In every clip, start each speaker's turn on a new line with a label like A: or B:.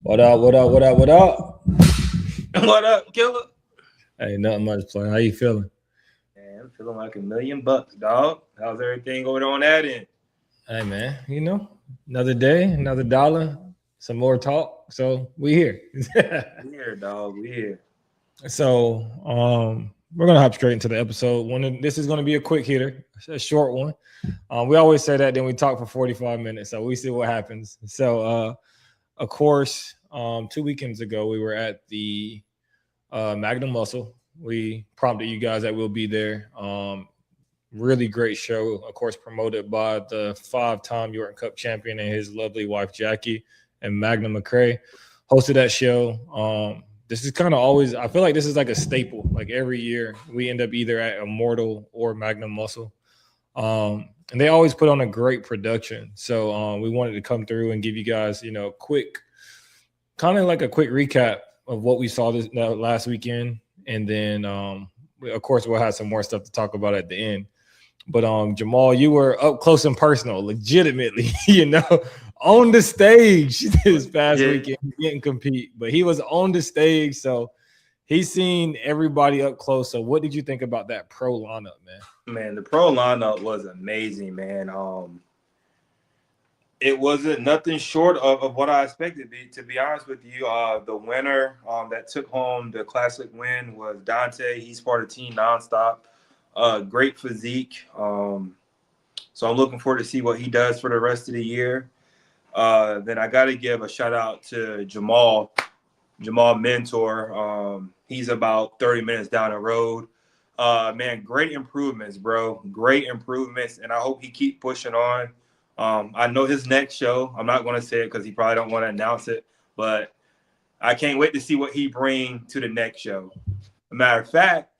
A: What up? What up? What up? What up?
B: What up, killer?
A: Hey, nothing much, play. How you feeling?
B: Man, I'm feeling like $1 million, dog. How's everything going on that end?
A: Hey, man. Another day, another dollar, some more talk. So we here.
B: We here, dog. We here.
A: We're gonna hop straight into the episode. This is gonna be a quick hitter, a short one. We always say that, then we talk for 45 minutes. So we see what happens. Of course, 2 weekends ago we were at the Magnum Muscle. We prompted you guys that we'll be there. Really great show, of course, promoted by the 5-time Yorton Cup champion and his lovely wife Jackie and Magnum McCrae. Hosted that show. This is kind of always, I feel like this is like a staple. Like every year, we end up either at Immortal or Magnum Muscle. And they always put on a great production. So we wanted to come through and give you guys, quick, kind of like a quick recap of what we saw this last weekend. And then, of course, we'll have some more stuff to talk about at the end. But Jamal, you were up close and personal, legitimately, on the stage this past weekend. He didn't compete, but he was on the stage. So he's seen everybody up close. So what did you think about that pro lineup, man?
B: Man, the pro lineup was amazing, man. It wasn't nothing short of what I expected. To be honest with you, the winner that took home the classic win was Dante. He's part of Team Nonstop. Great physique. So I'm looking forward to see what he does for the rest of the year. Then I got to give a shout out to Jamal Mentor. He's about 30 minutes down the road. Man, great improvements, bro. Great improvements, and I hope he keep pushing on. I know his next show. I'm not going to say it because he probably don't want to announce it, but I can't wait to see what he bring to the next show. As a matter of fact,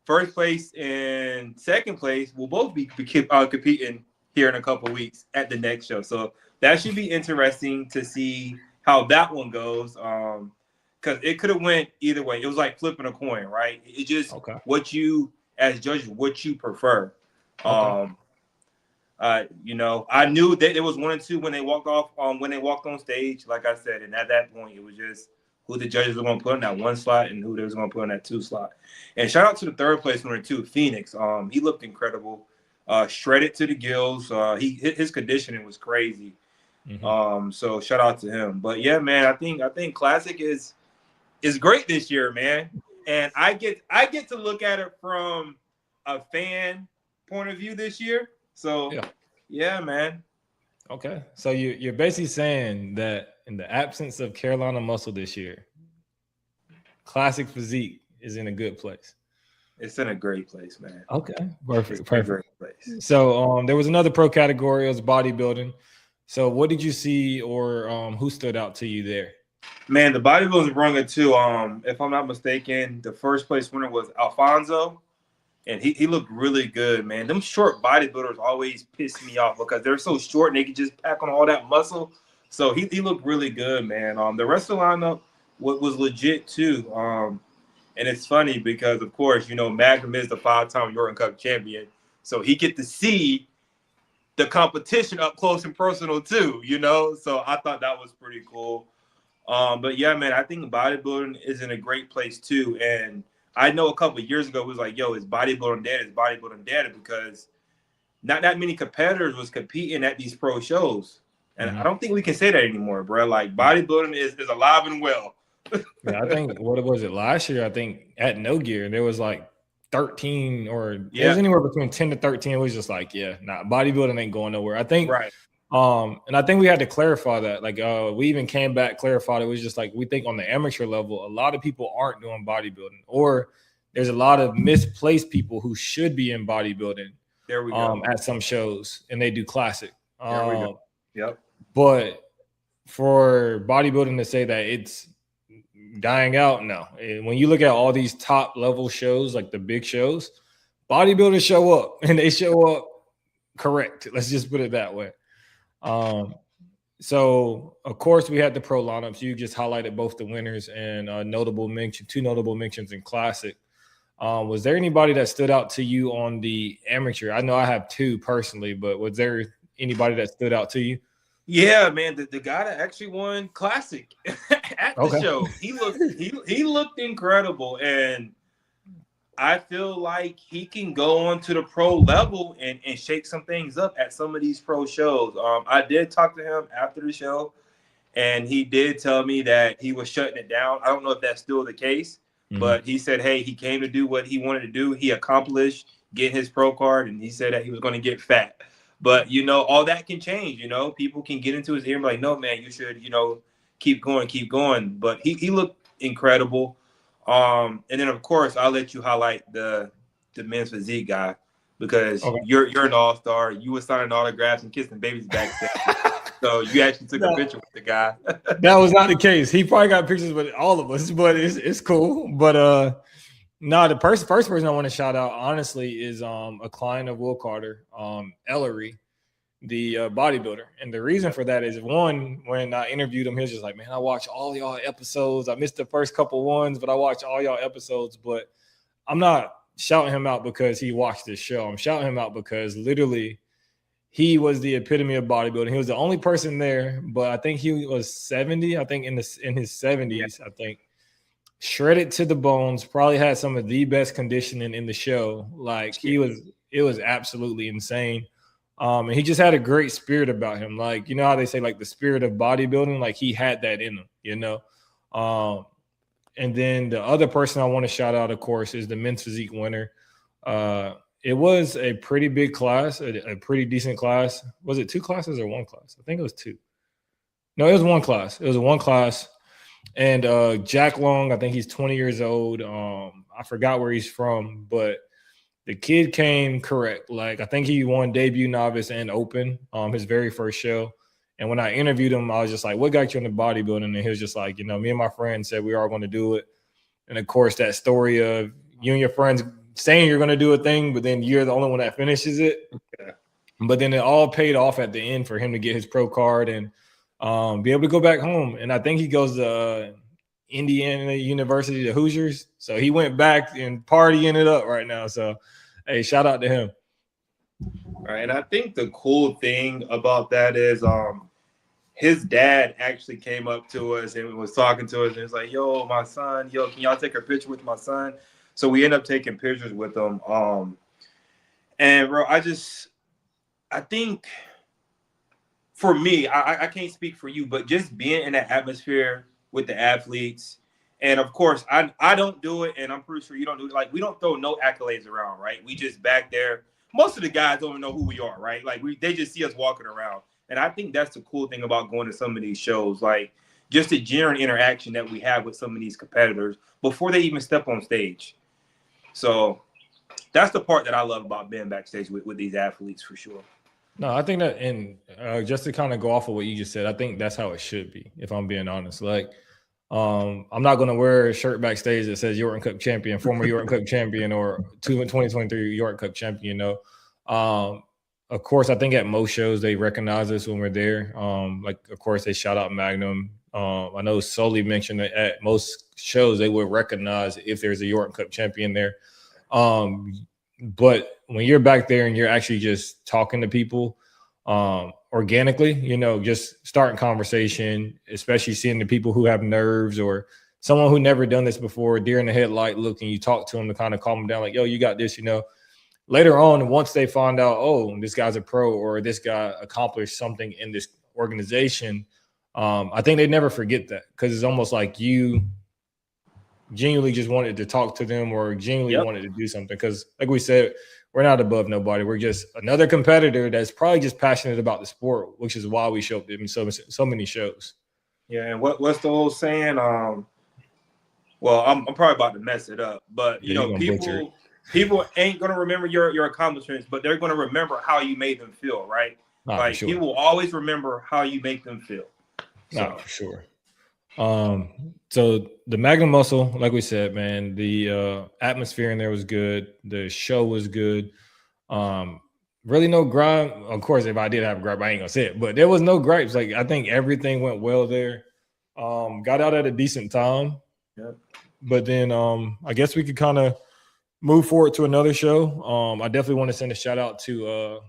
B: first place and second place will both be competing here in a couple of weeks at the next show. So that should be interesting to see how that one goes. Because it could have went either way. It was like flipping a coin, right? It just what you, as judges, what you prefer.
A: Okay.
B: I knew that there was 1 and 2 when they walked off, when they walked on stage, like I said, and at that point, it was just who the judges were going to put in that 1 slot and who they was going to put in that 2 slot. And shout out to the third place winner too, Phoenix. He looked incredible, shredded to the gills. His conditioning was crazy. Mm-hmm. So shout out to him. But yeah, man, I think Classic is great this year, man. And I get to look at it from a fan point of view this year. So, yeah, man.
A: Okay. So you're basically saying that in the absence of Carolina Muscle this year, Classic Physique is in a good place.
B: It's in a great place, man.
A: Okay. Perfect.
B: Great place.
A: So there was another pro category. It was bodybuilding. So what did you see or who stood out to you there?
B: Man, the bodybuilding brung it too. If I'm not mistaken, the first place winner was Alfonso. And he looked really good, man. Them short bodybuilders always piss me off because they're so short and they can just pack on all that muscle. So he looked really good, man. The rest of the lineup was legit too. And it's funny because, of course, Magnum is the 5-time Yorton Cup champion. So he get to see the competition up close and personal too, So I thought that was pretty cool. But yeah, man, I think bodybuilding is in a great place too. And I know a couple of years ago it was like, yo, it's bodybuilding dead, because not that many competitors was competing at these pro shows. And I don't think we can say that anymore, bro. Like bodybuilding is alive and well.
A: Yeah, I think what was it last year? I think at No Gear there was like 13 or it was anywhere between 10 to 13. It was just like, bodybuilding ain't going nowhere. I think
B: right.
A: And I think we had to clarify that. Like we even came back, clarified it was just like we think on the amateur level, a lot of people aren't doing bodybuilding, or there's a lot of misplaced people who should be in bodybuilding.
B: There we go.
A: At some shows, and they do classic.
B: There we go. Yep.
A: But for bodybuilding to say that it's dying out, no. When you look at all these top level shows, like the big shows, bodybuilders show up, and they show up correct. Let's just put it that way. So of course we had the pro lineups. You just highlighted both the winners and two notable mentions in classic. Was there anybody that stood out to you on the amateur? I know I have two personally, but was there anybody that stood out to you?
B: Yeah, man, the guy that actually won Classic at the
A: Okay.
B: show, he looked incredible, and I feel like he can go on to the pro level and shake some things up at some of these pro shows. I did talk to him after the show, and he did tell me that he was shutting it down. I don't know if that's still the case,
A: Mhm.
B: but he said, hey, he came to do what he wanted to do. He accomplished getting his pro card, and he said that he was going to get fat. But, all that can change. People can get into his ear and be like, no, man, you should, keep going, keep going. But he looked incredible. And then, of course, I'll let you highlight the men's physique guy because
A: Okay.
B: you're an all-star. You were signing autographs and kissing babies backstage. So you actually took a
A: No,
B: picture with the guy.
A: that was not the case. He probably got pictures with all of us, but it's cool. But no, the first person I want to shout out honestly is a client of Will Carter, Ellery, the bodybuilder. And the reason for that is one, when I interviewed him, he was just like, man, I watched all y'all episodes. I missed the first couple ones, but I watched all y'all episodes. But I'm not shouting him out because he watched this show. I'm shouting him out because literally he was the epitome of bodybuilding. He was the only person there, but I think he was 70. I think in his 70s, I think shredded to the bones, probably had some of the best conditioning in the show. Like it was absolutely insane. And he just had a great spirit about him. Like, you know how they say like the spirit of bodybuilding, like he had that in him. And then the other person I want to shout out, of course, is the men's physique winner. It was a pretty big class, a pretty decent class. Was it two classes or one class? I think it was two. No, it was one class. It was one class. And Jack Long, I think he's 20 years old. I forgot where he's from, but the kid came correct. Like I think he won debut, novice, and open his very first show. And when I interviewed him, I was just like, "What got you into bodybuilding?" And he was just like, me and my friend said we are going to do it. And of course, that story of you and your friends saying you're going to do a thing, but then you're the only one that finishes it.
B: Yeah.
A: But then it all paid off at the end for him to get his pro card and be able to go back home. And I think he goes to Indiana University, the Hoosiers. So he went back and partying it up right now. So, hey, shout out to him.
B: Right. And I think the cool thing about that is his dad actually came up to us and was talking to us and was like, yo, my son, can y'all take a picture with my son? So we end up taking pictures with him. And bro, I think for me, I can't speak for you, but just being in that atmosphere with the athletes, and of course, I don't do it, and I'm pretty sure you don't do it. Like, we don't throw no accolades around, right? We just back there. Most of the guys don't even know who we are, right? Like, they just see us walking around. And I think that's the cool thing about going to some of these shows, like just the genuine interaction that we have with some of these competitors before they even step on stage. So that's the part that I love about being backstage with these athletes for sure.
A: No, I think that, and just to kind of go off of what you just said, I think that's how it should be, if I'm being honest. Like, I'm not going to wear a shirt backstage that says Yorton Cup champion, former Yorton Cup champion, or 2023 Yorton Cup champion, Of course, I think at most shows they recognize us when we're there. Like, of course, they shout out Magnum. I know Sully mentioned that at most shows they would recognize if there's a Yorton Cup champion there. But when you're back there and you're actually just talking to people organically, just starting conversation, especially seeing the people who have nerves or someone who never done this before, deer in the headlight look, and you talk to them to kind of calm them down, like, yo, you got this, Later on, once they find out, oh, this guy's a pro or this guy accomplished something in this organization, I think they never forget that, because it's almost like you genuinely just wanted to talk to them or genuinely wanted to do something. Because like we said, we're not above nobody. We're just another competitor that's probably just passionate about the sport, which is why we show up in so many shows.
B: Yeah, and what's the old saying? Well, I'm probably about to mess it up, but people ain't gonna remember your accomplishments, but they're gonna remember how you made them feel, right? Like,
A: sure.
B: people will always remember how you make them feel.
A: So. For sure. So the Magnum muscle, like we said, man, the atmosphere in there was good. The show was good. Really no gripe. Of course, if I did have a gripe, I ain't gonna say it, but there was no gripes. Like, I think everything went well there. Got out at a decent time.
B: Yep.
A: But then I guess we could kind of move forward to another show. I definitely want to send a shout out to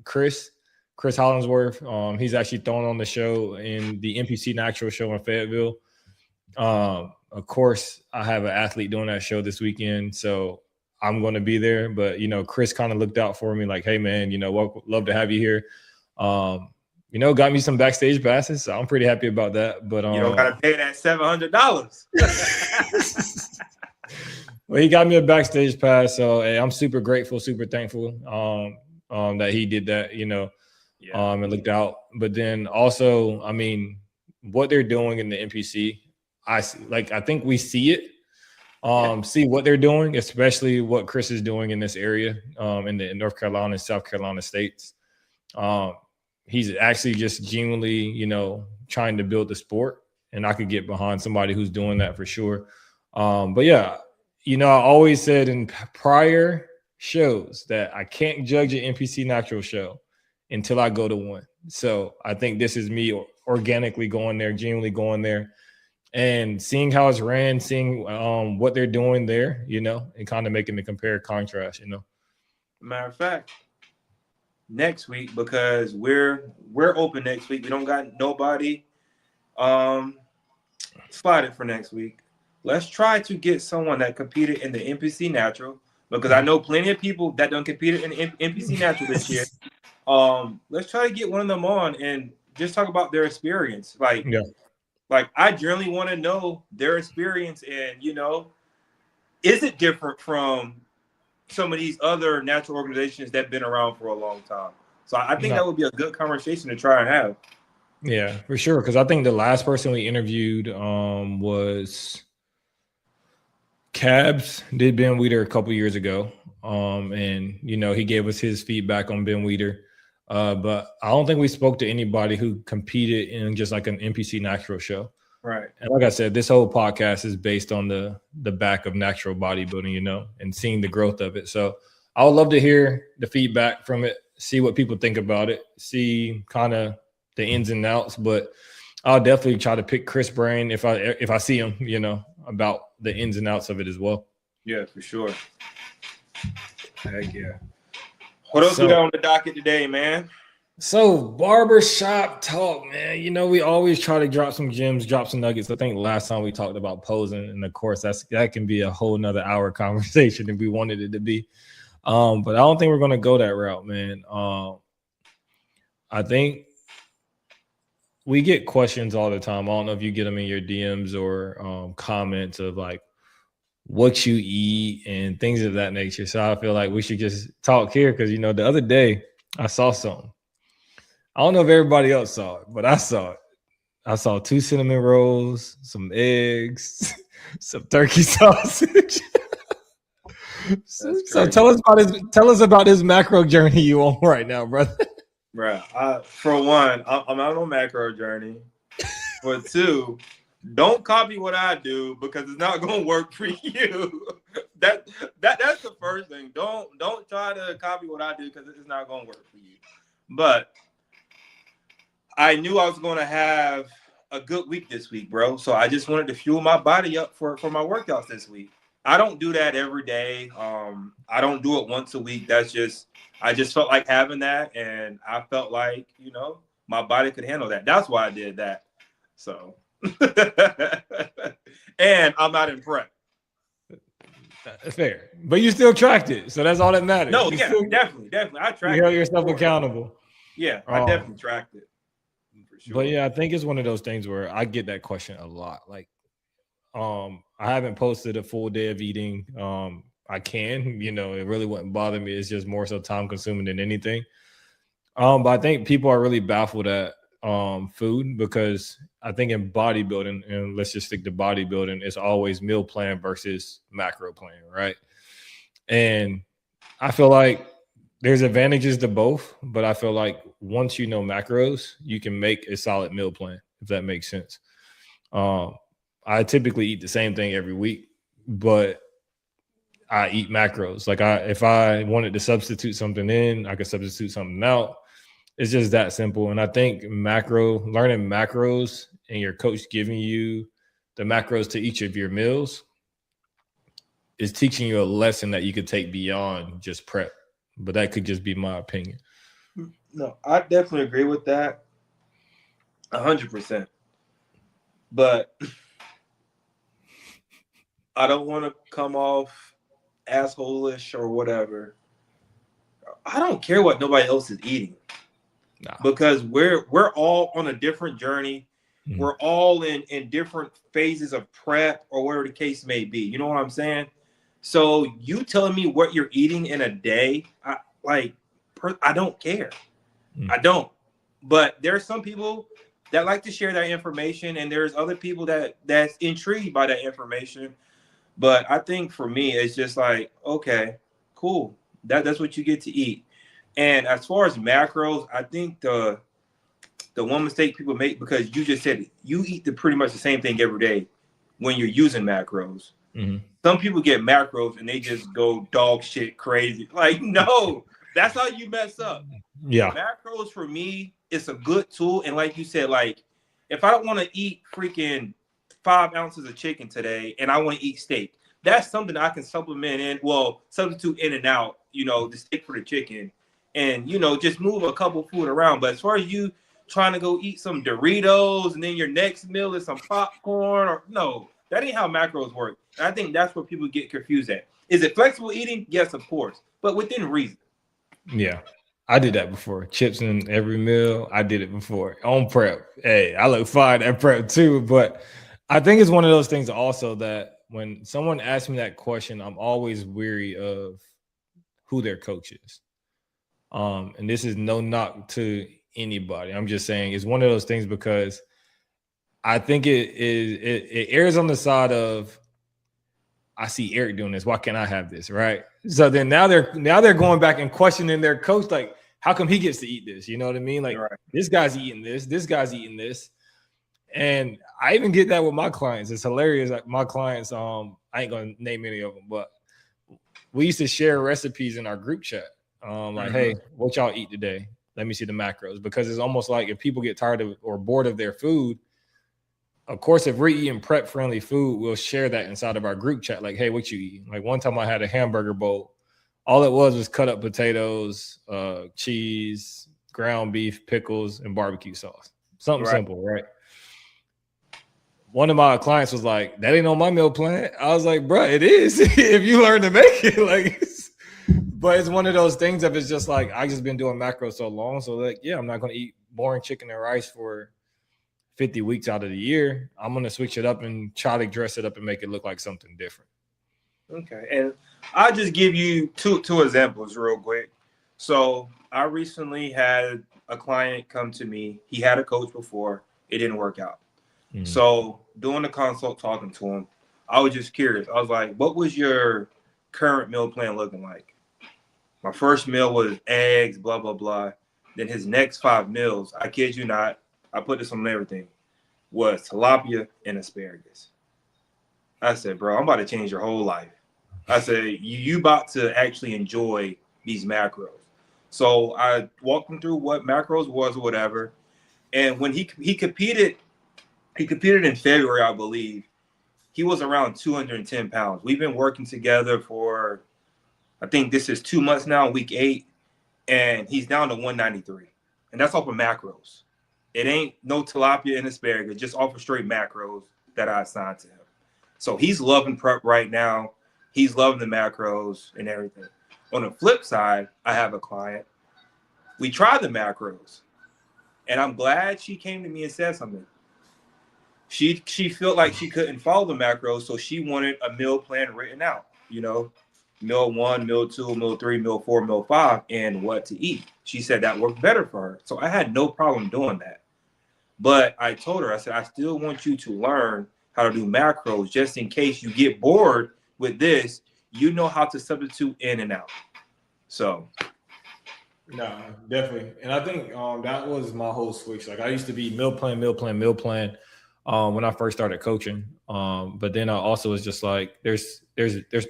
A: Chris. Chris Hollingsworth. He's actually thrown on the show in the NPC Natural show in Fayetteville. Of course, I have an athlete doing that show this weekend, so I'm going to be there. But, Chris kind of looked out for me like, hey, man, love to have you here. Got me some backstage passes, so I'm pretty happy about that. But
B: you don't got to pay that $700.
A: Well, he got me a backstage pass, so hey, I'm super grateful, super thankful that he did that, and looked out. But then also, I mean, what they're doing in the NPC, I think we see it, see what they're doing, especially what Chris is doing in this area, in the North Carolina and South Carolina states. He's actually just genuinely, trying to build the sport, and I could get behind somebody who's doing that for sure. But yeah, I always said in prior shows that I can't judge an NPC Natural show until I go to one. So I think this is me organically going there, genuinely going there, and seeing how it's ran, seeing what they're doing there, and kind of making the compare contrast,
B: Matter of fact, next week, because we're open next week. We don't got nobody slotted for next week. Let's try to get someone that competed in the NPC Natural, because I know plenty of people that done competed in the NPC Natural this year. Let's try to get one of them on and just talk about their experience. Like I generally want to know their experience, and is it different from some of these other natural organizations that have been around for a long time? So I think that would be a good conversation to try and have.
A: Yeah, for sure. Because I think the last person we interviewed was Cabs, did Ben Weeder a couple years ago. And he gave us his feedback on Ben Weeder. But I don't think we spoke to anybody who competed in just like an NPC Natural show.
B: Right.
A: And like I said, this whole podcast is based on the back of natural bodybuilding, and seeing the growth of it. So I would love to hear the feedback from it, see what people think about it, see kind of the ins and outs. But I'll definitely try to pick Chris' brain if I see him, about the ins and outs of it as well.
B: Yeah, for sure.
A: Heck yeah.
B: What else we got on the docket today, man?
A: So barbershop talk, man. We always try to drop some gems, drop some nuggets. I think last time we talked about posing, and of course that can be a whole nother hour conversation if we wanted it to be. But I don't think we're gonna go that route, man. I think we get questions all the time. I don't know if you get them in your DMs or comments of like what you eat and things of that nature. So I feel like we should just talk here because the other day I saw something. I don't know if everybody else saw it, but I saw it. I saw 2 cinnamon rolls, some eggs, some turkey sausage. So tell us about this macro journey you on right now, brother.
B: Right. For one, I'm not on macro journey. For two, don't copy what I do because it's not going to work for you. That's the first thing. Don't try to copy what I do because it's not going to work for you. But I knew I was going to have a good week this week, bro. So I just wanted to fuel my body up for my workouts this week. I don't do that every day. I don't do it once a week. I just felt like having that, and I felt like, my body could handle that. That's why I did that. So, and I'm not in prep.
A: Fair, but you still tracked it, so that's all that matters.
B: No, definitely. I tracked.
A: You held yourself accountable.
B: Yeah, I definitely tracked it. For sure.
A: But yeah, I think it's one of those things where I get that question a lot. Like, I haven't posted a full day of eating. I can, it really wouldn't bother me. It's just more so time consuming than anything. But I think people are really baffled at food because I think in bodybuilding, and let's just stick to bodybuilding, it's always meal plan versus macro plan, right? And I feel like there's advantages to both, but I feel like once you know macros, you can make a solid meal plan, if that makes sense. I typically eat the same thing every week, but I eat macros. Like if I wanted to substitute something in, I could substitute something out. It's just that simple. And I think learning macros and your coach giving you the macros to each of your meals is teaching you a lesson that you could take beyond just prep. But that could just be my opinion.
B: No, I definitely agree with that, 100%. But I don't want to come off asshole-ish or whatever. I don't care what nobody else is eating.
A: Nah.
B: Because we're all on a different journey.
A: Mm.
B: We're all in different phases of prep or whatever the case may be. You know what I'm saying? So you telling me what you're eating in a day, I don't care.
A: Mm.
B: I don't. But there's some people that like to share that information, and there's other people that's intrigued by that information. But I think for me, it's just like, okay, cool. That's what you get to eat. And as far as macros, I think the one mistake people make, because you just said it, you eat pretty much the same thing every day when you're using macros.
A: Mm-hmm.
B: Some people get macros and they just go dog shit crazy. Like, no, that's how you mess up.
A: Yeah.
B: Macros for me, it's a good tool. And like you said, like if I don't want to eat freaking 5 ounces of chicken today and I want to eat steak, that's something I can supplement in. Well, substitute in and out, the steak for the chicken, and just move a couple food around. But as far as you trying to go eat some Doritos and then your next meal is some popcorn, or no, that ain't how macros work. And I think that's where people get confused at. Is it flexible eating? Yes, of course, but within reason.
A: Yeah. I did that before. Chips in every meal. I did it before on prep. Hey, I look fine at prep too. But I think it's one of those things also that when someone asks me that question, I'm always weary of who their coach is. And this is no knock to anybody. I'm just saying it's one of those things because I think it errs on the side of, I see Eric doing this. Why can't I have this? Right. So then now they're going back and questioning their coach, like, how come he gets to eat this? You know what I mean? Like,
B: Right.
A: This guy's eating this guy's eating this. And I even get that with my clients. It's hilarious. Like my clients, I ain't gonna name any of them, but we used to share recipes in our group chat. Hey, what y'all eat today? Let me see the macros, because it's almost like if people get tired of or bored of their food, of course, if we're eating prep friendly food, we'll share that inside of our group chat. Like, hey, what you eating? Like one time I had a hamburger bowl. All it was cut up potatoes, cheese, ground beef, pickles, and barbecue sauce. Something simple, right? One of my clients was like, that ain't on my meal plan. I was like, bro, it is if you learn to make it. Like, but it's one of those things of it's just like, I just been doing macros so long. So like, yeah, I'm not going to eat boring chicken and rice for 50 weeks out of the year. I'm going to switch it up and try to dress it up and make it look like something different.
B: Okay. And I'll just give you two examples real quick. So I recently had a client come to me. He had a coach before. It didn't work out. So doing the consult, talking to him, I was just curious. I was like, what was your current meal plan looking like? My first meal was eggs, blah, blah, blah. Then his next 5 meals, I kid you not, I put this on everything, was tilapia and asparagus. I said, bro, I'm about to change your whole life. I said, you about to actually enjoy these macros. So I walked him through what macros was or whatever. And when he competed in February, I believe. He was around 210 pounds. We've been working together for, I think this is 2 months now, week 8, and he's down to 193. And that's off of macros. It ain't no tilapia and asparagus, just off of straight macros that I assigned to him. So he's loving prep right now. He's loving the macros and everything. On the flip side, I have a client. We tried the macros, and I'm glad she came to me and said something. She felt like she couldn't follow the macros, so she wanted a meal plan written out, meal 1, meal 2, meal 3, meal 4, meal 5, and what to eat. She said that worked better for her. So I had no problem doing that. But I told her, I said, I still want you to learn how to do macros just in case you get bored with this, you know how to substitute in and out. So.
A: No, definitely. And I think that was my whole switch. Like I used to be meal plan when I first started coaching. But then I also was just like, there's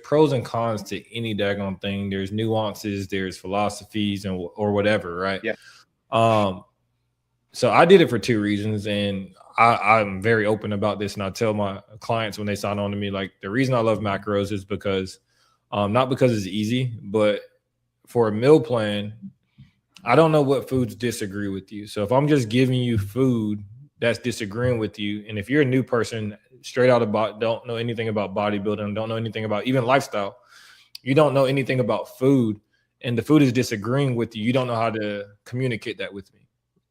A: pros and cons to any daggone thing. There's nuances, there's philosophies or whatever, right?
B: Yeah.
A: So I did it for 2 reasons, and I'm very open about this. And I tell my clients when they sign on to me, like the reason I love macros is because not because it's easy, but for a meal plan, I don't know what foods disagree with you. So if I'm just giving you food that's disagreeing with you, and if you're a new person straight out about don't know anything about bodybuilding, don't know anything about even lifestyle, you don't know anything about food, and the food is disagreeing with you, you don't know how to communicate that with me.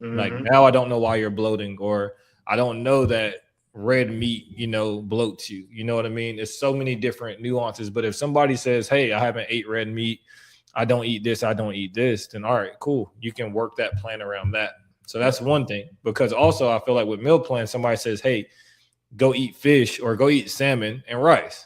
A: Like now I don't know why you're bloating, or I don't know that red meat, bloats you. You know what I mean? There's so many different nuances. But if somebody says, hey, I haven't ate red meat, I don't eat this, I don't eat this, then all right, cool. You can work that plan around that. So that's one thing. Because also I feel like with meal plans, somebody says, hey, go eat fish or go eat salmon and rice.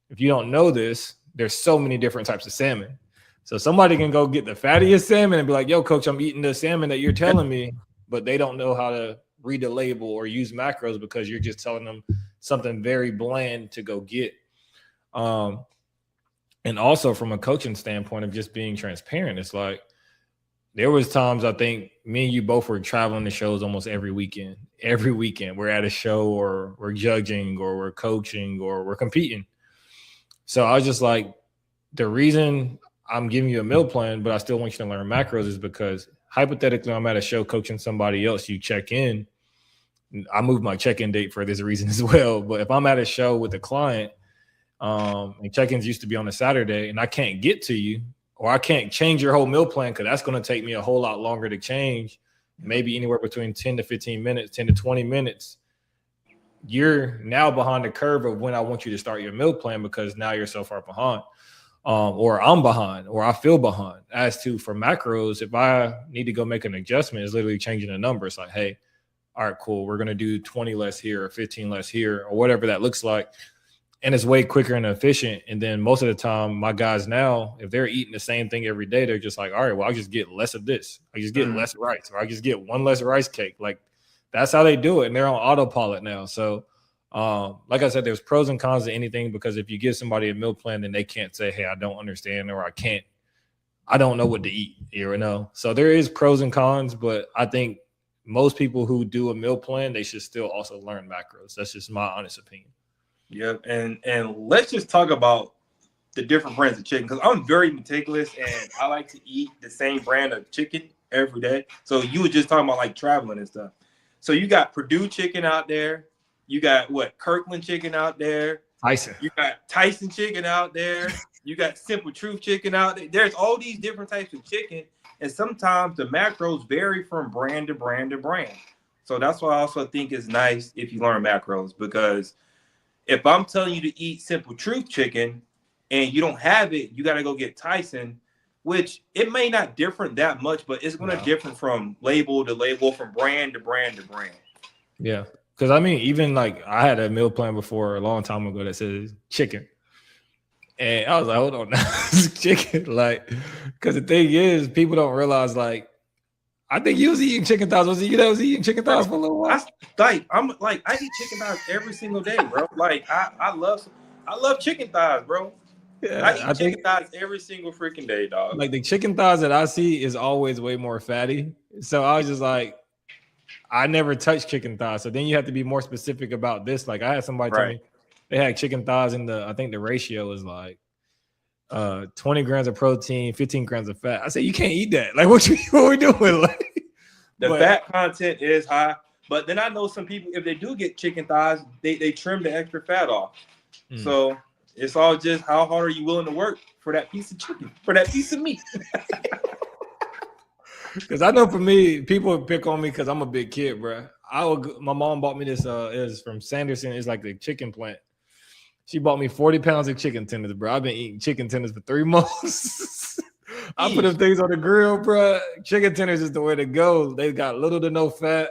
A: If you don't know this, there's so many different types of salmon. So somebody can go get the fattiest salmon and be like, yo, coach, I'm eating the salmon that you're telling me, but they don't know how to read the label or use macros because you're just telling them something very bland to go get. And also from a coaching standpoint of just being transparent, it's like there was times I think me and you both were traveling to shows almost every weekend. Every weekend we're at a show or we're judging or we're coaching or we're competing. So I was just like, the reason I'm giving you a meal plan, but I still want you to learn macros is because hypothetically I'm at a show coaching somebody else, you check in. I moved my check-in date for this reason as well. But if I'm at a show with a client, and check-ins used to be on a Saturday and I can't get to you, or I can't change your whole meal plan because that's going to take me a whole lot longer to change, maybe anywhere between 10 to 15 minutes, 10 to 20 minutes. You're now behind the curve of when I want you to start your meal plan because now you're so far behind. Or I'm behind, or I feel behind. As to for macros, if I need to go make an adjustment, it's literally changing the number. It's like, hey, all right, cool. We're going to do 20 less here or 15 less here or whatever that looks like. And it's way quicker and efficient. And then most of the time, my guys now, if they're eating the same thing every day, they're just like, all right, well, I'll just get less of this. I just get less rice, or I just get one less rice cake. Like that's how they do it. And they're on autopilot now. So like I said, there's pros and cons to anything, because if you give somebody a meal plan, then they can't say, hey, I don't understand, or I don't know what to eat, So there is pros and cons, but I think most people who do a meal plan, they should still also learn macros. That's just my honest opinion.
B: Yeah, and let's just talk about the different brands of chicken, because I'm very meticulous and I like to eat the same brand of chicken every day. So you were just talking about like traveling and stuff. So you got Purdue chicken out there. You got Kirkland chicken out there.
A: Tyson.
B: You got Tyson chicken out there. You got Simple Truth chicken out there. There's all these different types of chicken. And sometimes the macros vary from brand to brand to brand. So that's why I also think it's nice if you learn macros, because if I'm telling you to eat Simple Truth chicken and you don't have it, you got to go get Tyson, which it may not differ that much, but it's going to differ from label to label, from brand to brand to brand.
A: Yeah. Because, I mean, even like I had a meal plan before a long time ago that says chicken. And I was like, hold on, it's chicken. Like, because the thing is, people don't realize, like, I think you was eating chicken thighs. Was eating chicken thighs for a little while?
B: I eat chicken thighs every single day, bro. Like, I love chicken thighs, bro. Yeah, I eat chicken thighs every single freaking day, dog.
A: Like, the chicken thighs that I see is always way more fatty. So I was just like, I never touched chicken thighs. So then you have to be more specific about this. Like, I had somebody tell me they had chicken thighs in I think the ratio was like 20 grams of protein, 15 grams of fat. I said, you can't eat that. Like, what are we doing? Like,
B: the fat content is high. But then I know some people, if they do get chicken thighs, they trim the extra fat off. So it's all just how hard are you willing to work for that piece of chicken, for that piece of meat.
A: Because I know for me, people would pick on me because I'm a big kid, bro. My mom bought me this. It's from Sanderson. It's like the chicken plant. She bought me 40 pounds of chicken tenders, bro. I've been eating chicken tenders for 3 months. I put them things on the grill, bro. Chicken tenders is the way to go. They got little to no fat.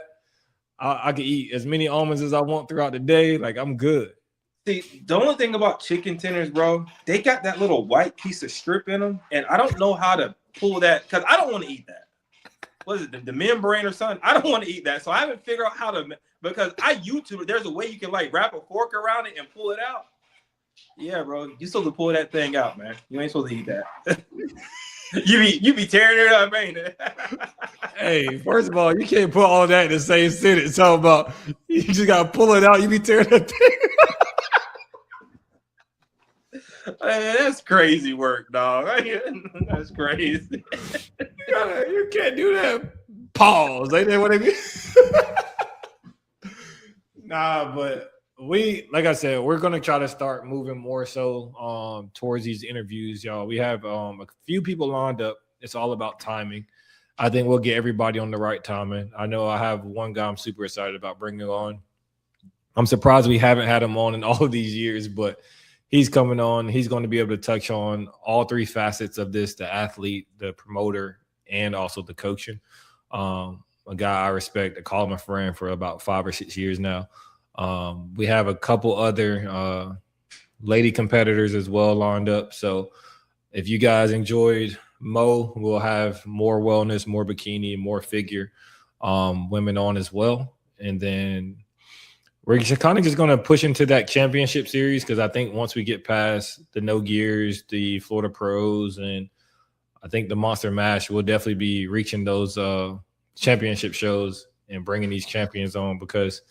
A: I can eat as many almonds as I want throughout the day. Like, I'm good.
B: See, the only thing about chicken tenders, bro, they got that little white piece of strip in them, and I don't know how to pull that, because I don't want to eat that. What is it, the membrane or something? I don't want to eat that, so I haven't figured out how to, because I YouTube it. There's a way you can like wrap a fork around it and pull it out. Yeah, bro, you're supposed to pull that thing out, man. You ain't supposed to eat that. you be tearing it up, ain't it?
A: Hey, first of all, you can't put all that in the same sentence. Talking about you just gotta pull it out. You be tearing that thing.
B: Man, that's crazy work, dog. That's crazy.
A: You can't do that. Pause. Ain't that what I mean? Nah, but like I said, we're gonna try to start moving more so towards these interviews, y'all. We have a few people lined up. It's all about timing. I think we'll get everybody on the right timing. I know I have one guy I'm super excited about bringing on. I'm surprised we haven't had him on in all of these years, but he's coming on. He's going to be able to touch on all three facets of this: the athlete, the promoter, and also the coaching. A guy I respect. I call him a friend for about 5 or 6 years now. We have a couple other lady competitors as well lined up. So if you guys enjoyed Mo, we'll have more wellness, more bikini, more figure women on as well. And then we're kind of just going to push into that championship series because I think once we get past the no gears, the Florida pros, and I think the Monster Mash, we'll definitely be reaching those championship shows and bringing these champions on because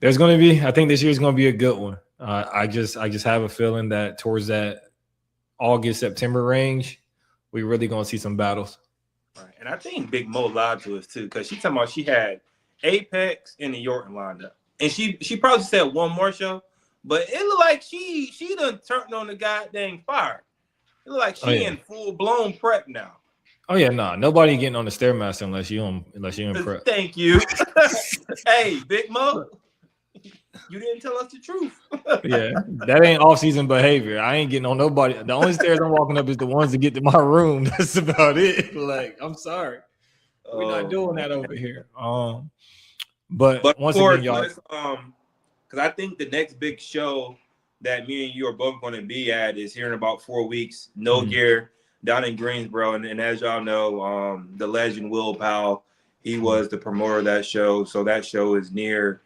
A: there's going to be, I think this year's going to be a good one. I just have a feeling that towards that August, September range, we really going to see some battles.
B: Right. And I think Big Mo lied to us too because she talking about she had Apex and the Yorton lined up. And she probably said one more show, but it looked like she done turned on the goddamn fire. It looked like she in full-blown prep now.
A: Oh yeah, nobody getting on the Stairmaster unless you in prep.
B: Thank you. Hey, Big Mo, you didn't tell us the truth.
A: Yeah, that ain't off-season behavior. I ain't getting on nobody. The only stairs I'm walking up is the ones to get to my room. That's about it. Like, I'm sorry, we're not doing that over here. But once again, y'all,
B: because I think the next big show that me and you are both going to be at is here in about 4 weeks. No gear. Down in Greensboro, and as y'all know, the legend Will Powell, he was the promoter of that show. So that show is near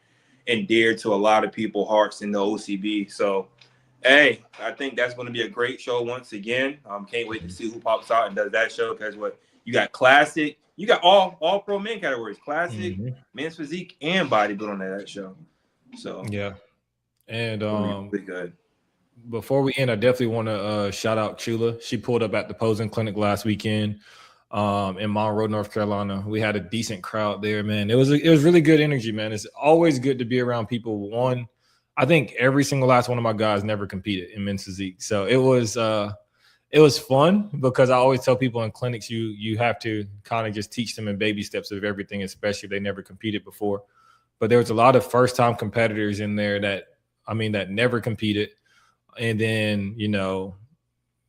B: and dear to a lot of people's hearts in the OCB. So, hey, I think that's going to be a great show once again. Can't wait to see who pops out and does that show because what you got classic, you got all pro men categories, classic, men's physique, and bodybuilding at that show. So
A: yeah, and
B: really good.
A: Before we end, I definitely want to shout out Chula. She pulled up at the posing clinic last weekend in Monroe, North Carolina. We had a decent crowd there, man. It was really good energy, man. It's always good to be around people. One, I think every single last one of my guys never competed in men's physique, so it was fun because I always tell people in clinics you have to kind of just teach them in baby steps of everything, especially if they never competed before. But there was a lot of first-time competitors in there that never competed. And then,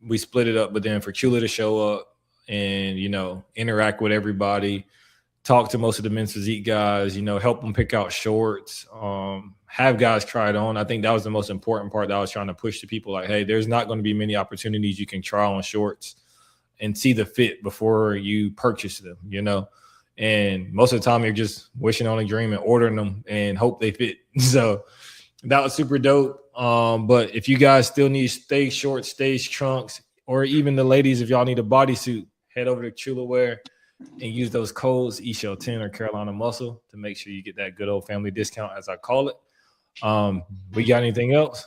A: we split it up, but then for Chula to show up and, interact with everybody, talk to most of the men's physique guys, help them pick out shorts, have guys try it on. I think that was the most important part that I was trying to push to people. Like, hey, there's not going to be many opportunities you can try on shorts and see the fit before you purchase them, and most of the time you're just wishing on a dream and ordering them and hope they fit. So that was super dope. But if you guys still need stage shorts, stage trunks, or even the ladies, if y'all need a bodysuit, head over to Chula Wear and use those codes, eShell10 or Carolina Muscle, to make sure you get that good old family discount, as I call it. We got anything else?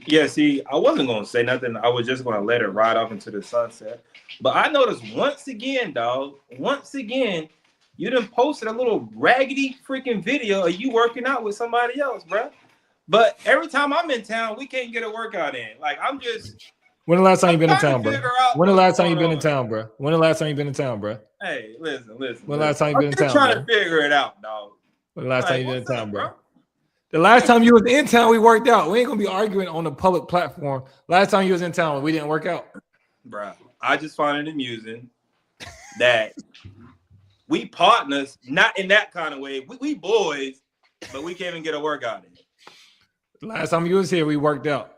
B: Yeah, see, I wasn't going to say nothing. I was just going to let it ride off into the sunset. But I noticed once again, you done posted a little raggedy freaking video of you working out with somebody else, bro. But every time I'm in town, we can't get a workout in. Like, I'm just.
A: When the last time you been in town, bro? When the last time you been in town, bro? When the last time you been in town, bro?
B: Hey, listen.
A: When the last time you been in town,
B: I'm trying to figure it out, dog.
A: When the last time you been in town, bro? The last time you was in town, we worked out. We ain't gonna be arguing on a public platform. Last time you was in town, we didn't work out,
B: bro. I just find it amusing that we partners, not in that kind of way. We boys, but we can't even get a workout in.
A: Last time you was here, we worked out.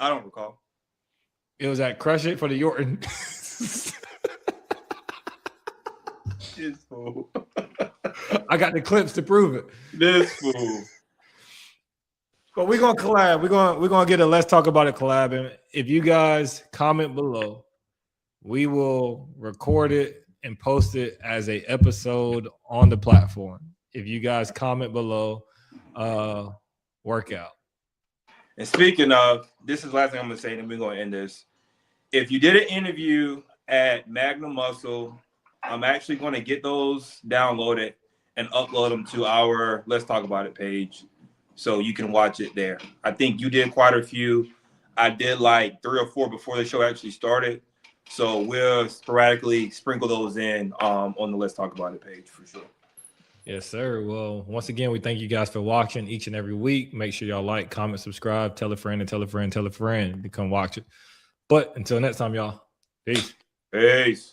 B: I don't recall.
A: It was at Crush It for the Yorton.
B: This fool.
A: I got the clips to prove it.
B: This fool.
A: But we're gonna collab. We're gonna get a Let's Talk About It collab. And if you guys comment below, we will record it and post it as a episode on the platform. If you guys comment below, workout.
B: And speaking of, this is the last thing I'm gonna say, and we're gonna end this. If you did an interview at Magnum Muscle. I'm actually going to get those downloaded and upload them to our Let's Talk About It page so you can watch it there. I think you did quite a few. I did like 3 or 4 before the show actually started. So we'll sporadically sprinkle those in on the Let's Talk About It page for sure.
A: Yes, sir. Well, once again, we thank you guys for watching each and every week. Make sure y'all like, comment, subscribe, tell a friend, and tell a friend, tell a friend to come watch it. But until next time, y'all, peace.
B: Peace.